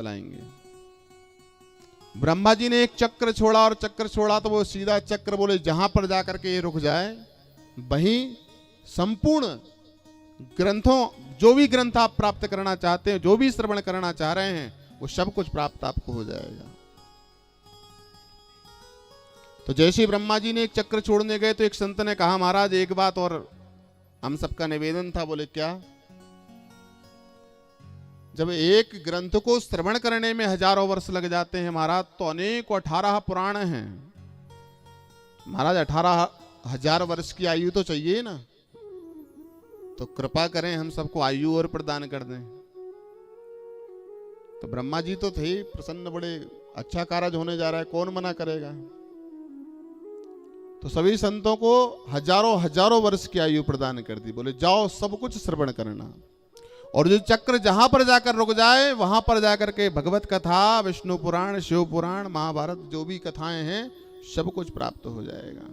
चलाएंगे। ब्रह्मा जी ने एक चक्र छोड़ा और चक्र छोड़ा तो वो सीधा चक्र बोले जहां पर जाकर के ये रुक जाए वहीं संपूर्ण ग्रंथों, जो भी ग्रंथ आप प्राप्त करना चाहते हैं, जो भी श्रवण करना चाह रहे हैं, वो सब कुछ प्राप्त आपको हो जाएगा। तो जैसे ब्रह्मा जी ने एक चक्र छोड़ने गए तो एक संत ने कहा, महाराज एक बात और हम सबका निवेदन था। बोले क्या? जब एक ग्रंथ को श्रवण करने में हजारों वर्ष लग जाते हैं महाराज, तो अनेक 18 पुराण हैं महाराज। 18,000 वर्ष की आयु तो चाहिए ना। तो कृपा करें हम सबको आयु और प्रदान कर दें। तो ब्रह्मा जी तो थे प्रसन्न, बड़े अच्छा कार्य होने जा रहा है, कौन मना करेगा। तो सभी संतों को हजारों वर्ष की आयु प्रदान कर दी। बोले जाओ सब कुछ श्रवण करना, और जो चक्र जहां पर जाकर रुक जाए वहां पर जाकर के भगवत कथा, विष्णु पुराण, शिव पुराण, महाभारत, जो भी कथाएं हैं सब कुछ प्राप्त हो जाएगा।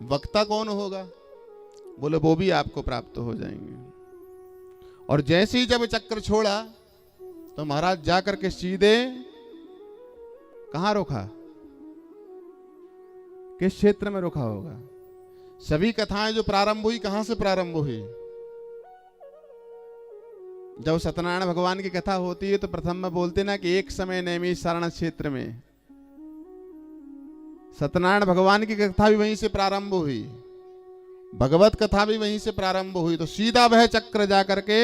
वक्ता कौन होगा? बोले वो भी आपको प्राप्त हो जाएंगे। और जैसे ही जब चक्र छोड़ा तो महाराज जाकर के सीधे कहां रुका? किस क्षेत्र में रुका होगा? सभी कथाएं जो प्रारंभ हुई कहां से प्रारंभ हुई? जब सत्यनारायण भगवान की कथा होती है तो प्रथम में बोलते ना कि एक समय नैमिषारण्य क्षेत्र में सत्यनारायण भगवान की कथा भी वहीं से प्रारंभ हुई, भगवत कथा भी वहीं से प्रारंभ हुई। तो सीधा वह चक्र जाकर के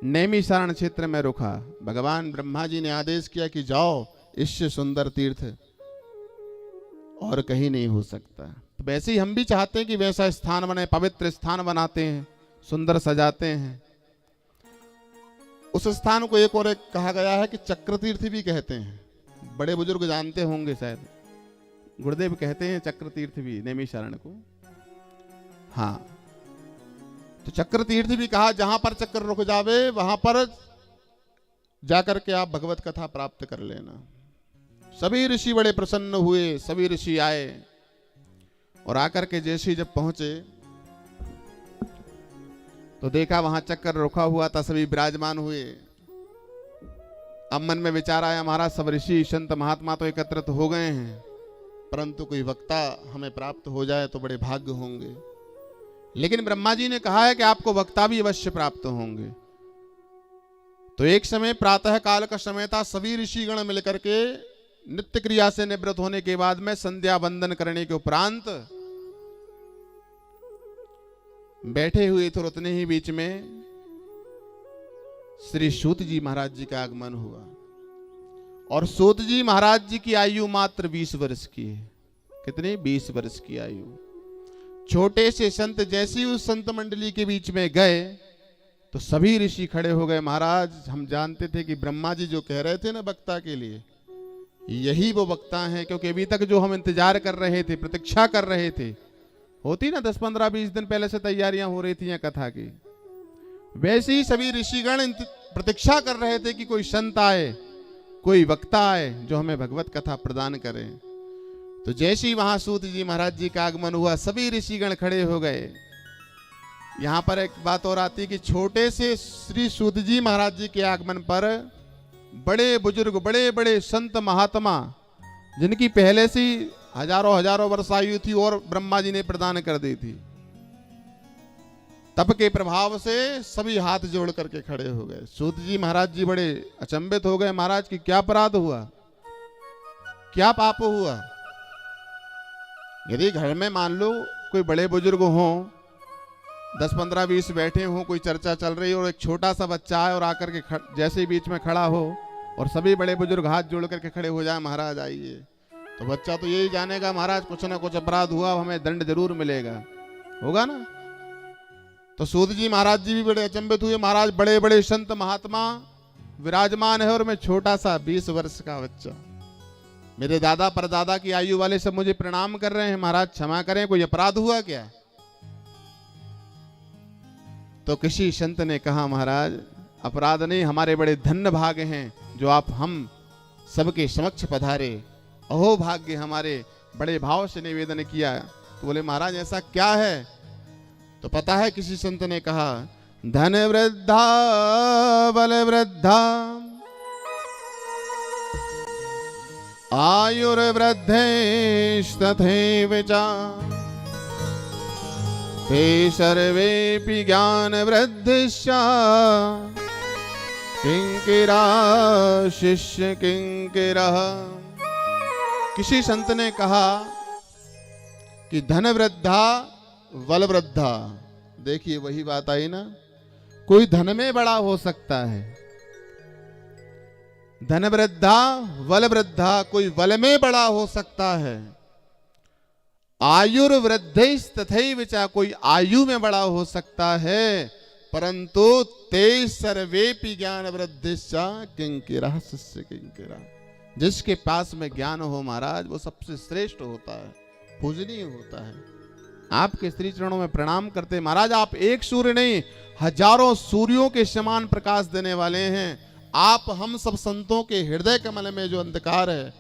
नैमिषारण्य क्षेत्र में रुका। भगवान ब्रह्मा जी ने आदेश किया कि जाओ, इससे सुंदर तीर्थ और कहीं नहीं हो सकता। तो वैसे ही हम भी चाहते हैं कि वैसा स्थान बने, पवित्र स्थान बनाते हैं, सुंदर सजाते हैं। उस स्थान को एक और एक कहा गया है कि चक्र तीर्थ भी कहते हैं। बड़े बुजुर्ग जानते होंगे शायद, गुरुदेव कहते हैं चक्र तीर्थ भी नैमिषारण्य को। हाँ, तो चक्र तीर्थ भी कहा, जहां पर चक्र रुक जावे वहां पर जाकर के आप भगवत कथा प्राप्त कर लेना। सभी ऋषि बड़े प्रसन्न हुए, सभी ऋषि आए और आकर के जैसे जब पहुंचे तो देखा वहां चक्र रुका हुआ था, सभी विराजमान हुए। अब मन में विचार आया, हमारा सब ऋषि संत महात्मा तो एकत्रित हो गए हैं, परंतु कोई वक्ता हमें प्राप्त हो जाए तो बड़े भाग्य होंगे। लेकिन ब्रह्मा जी ने कहा है कि आपको वक्ता भी अवश्य प्राप्त होंगे। तो एक समय प्रातः काल का समय था, सभी ऋषिगण मिलकर के नित्य क्रिया से निवृत्त होने के बाद में संध्या वंदन करने के उपरांत बैठे हुए थे। उतने ही बीच में श्री सूत जी महाराज जी का आगमन हुआ। और सूत जी महाराज जी की आयु मात्र 20 वर्ष की है। कितनी? 20 वर्ष की आयु। छोटे से संत जैसे ही उस संत मंडली के बीच में गए तो सभी ऋषि खड़े हो गए। महाराज, हम जानते थे कि ब्रह्मा जी जो कह रहे थे ना वक्ता के लिए, यही वो वक्ता हैं, क्योंकि अभी तक जो हम इंतजार कर रहे थे, प्रतीक्षा कर रहे थे, होती ना 10, 15, 20 दिन पहले से तैयारियां हो रही थी कथा की, वैसे ही सभी ऋषिगण प्रतीक्षा कर रहे थे कि कोई संत आए, कोई वक्ता आए जो हमें भगवत कथा प्रदान करे। तो जैसे ही वहां सूत जी महाराज जी का आगमन हुआ, सभी ऋषिगण खड़े हो गए। यहां पर एक बात और आती कि छोटे से श्री सूत जी महाराज जी के आगमन पर बड़े बुजुर्ग, बड़े बड़े संत महात्मा, जिनकी पहले से हजारों वर्ष आयु थी और ब्रह्मा जी ने प्रदान कर दी थी, तप के प्रभाव से सभी हाथ जोड़ करके खड़े हो गए। सूत जी महाराज जी बड़े अचंभित हो गए, महाराज की क्या अपराध हुआ, क्या पाप हुआ। यदि घर में मान लो कोई बड़े बुजुर्ग हों, 10, 15, 20 बैठे हों, कोई चर्चा चल रही हो और एक छोटा सा बच्चा आए और आकर के जैसे ही बीच में खड़ा हो और सभी बड़े बुजुर्ग हाथ जोड़ करके खड़े हो जाए, महाराज आइए, तो बच्चा तो यही जानेगा महाराज कुछ ना कुछ अपराध हुआ, हमें दंड जरूर मिलेगा, होगा ना। तो सूत जी महाराज जी भी बड़े अचंभित हुए। महाराज, बड़े बड़े संत महात्मा विराजमान है और मैं छोटा सा 20 वर्ष का बच्चा, मेरे दादा परदादा की आयु वाले सब मुझे प्रणाम कर रहे हैं, महाराज क्षमा करें, कोई अपराध हुआ क्या? तो किसी संत ने कहा, महाराज अपराध नहीं, हमारे बड़े धन्य भाग हैं जो आप हम सबके समक्ष पधारे, अहो भाग्य हमारे। बड़े भाव से निवेदन किया। तो बोले महाराज ऐसा क्या है? तो पता है किसी संत ने कहा, धन वृद्धा बल वृद्धा आयुर्वृद्धेस्तथैव च ते सर्वेऽपि ज्ञानवृद्धिश्च किंकिरा शिष्य किंकिरः। किसी संत ने कहा कि धन वृद्धा बल वृद्धा। देखिए वही बात आई ना, कोई धन में बड़ा हो सकता है, धन वृद्धा बल वृद्धा, कोई बल में बड़ा हो सकता है। आयुर्वृद्धेस्तथैव च, कोई आयु में बड़ा हो सकता है, परंतु ते सर्वेपि ज्ञान वृद्धिश्च किंकिरः शिष्य किंकिरः। जिसके पास में ज्ञान हो महाराज वो सबसे श्रेष्ठ होता है, पूजनीय होता है। आपके श्री चरणों में प्रणाम करते महाराज, आप एक सूर्य नहीं हजारों सूर्यों के समान प्रकाश देने वाले हैं। आप हम सब संतों के हृदय कमल में जो अंधकार है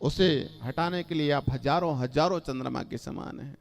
उसे हटाने के लिए आप हजारों हजारों चंद्रमा के समान हैं।